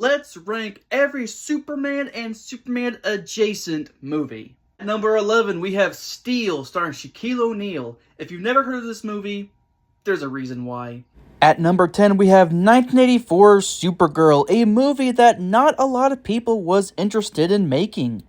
Let's rank every Superman and Superman adjacent movie. At number 11, we have Steel, starring Shaquille O'Neal. If you've never heard of this movie, there's a reason why. At number 10, we have 1984's Supergirl, a movie that not a lot of people was interested in making.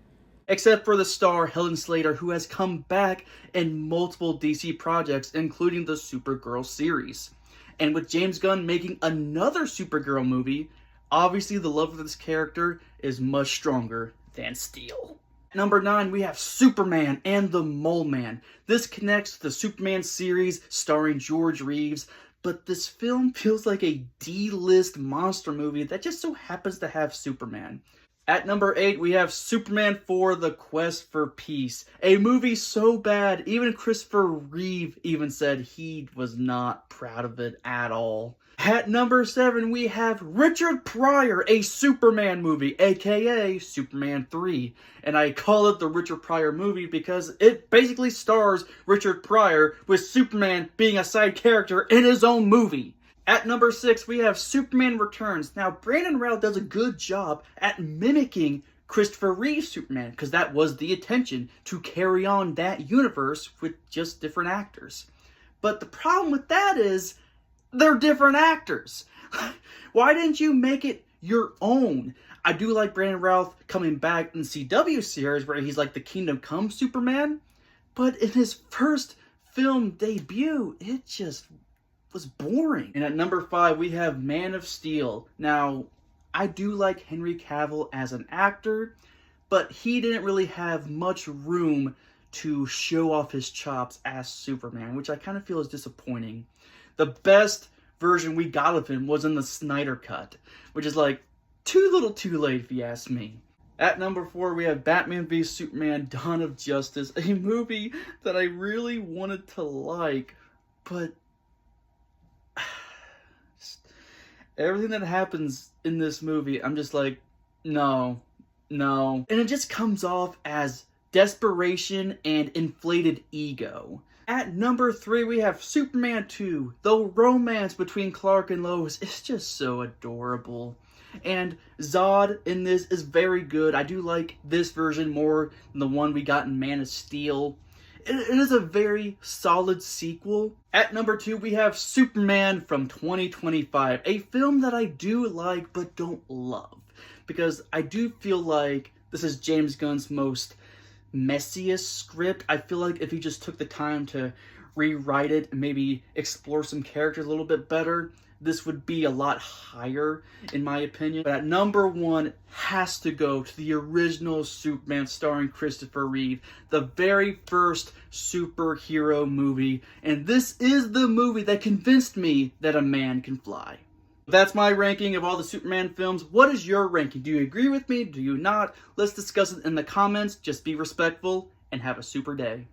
Except for the star Helen Slater, who has come back in multiple DC projects, including the Supergirl series. And with James Gunn making another Supergirl movie, obviously the love for this character is much stronger than Steel. Number 9, we have Superman and the Mole Man. This connects to the Superman series starring George Reeves, but this film feels like a D-list monster movie that just so happens to have Superman. At number 8, we have Superman 4: The Quest for Peace. A movie so bad, even Christopher Reeve even said he was not proud of it at all. At number 7, we have Richard Pryor, a Superman movie, aka Superman 3. And I call it the Richard Pryor movie because it basically stars Richard Pryor, with Superman being a side character in his own movie. At number 6, we have Superman Returns. Now, Benn Reid does a good job at mimicking Christopher Reeve's Superman, because that was the intention, to carry on that universe with just different actors. But the problem with that is, they're different actors. Why didn't you make it your own? I do like Benn Reid coming back in the CW series where he's like the Kingdom Come Superman, but in his first film debut, it just was boring. And at number 5, we have Man of Steel. Now, I do like Henry Cavill as an actor, but he didn't really have much room to show off his chops as Superman, which I kind of feel is disappointing. The best version we got of him was in the Snyder Cut, which is like too little too late if you ask me. At number 4, we have Batman v Superman: Dawn of Justice, a movie that I really wanted to like, but everything that happens in this movie, I'm just like, no. And it just comes off as desperation and inflated ego. At number 3, we have Superman 2. The romance between Clark and Lois is just so adorable. And Zod in this is very good. I do like this version more than the one we got in Man of Steel. It is a very solid sequel. At number 2, we have Superman from 2025. A film that I do like but don't love, because I do feel like this is James Gunn's most messiest script. I feel like if he just took the time to rewrite it and maybe explore some characters a little bit better, this would be a lot higher in my opinion. But at number 1 has to go to the original Superman starring Christopher Reeve, the very first superhero movie, and this is the movie that convinced me that a man can fly. That's my ranking of all the Superman films. What is your ranking? Do you agree with me? Do you not? Let's discuss it in the comments. Just be respectful and have a super day.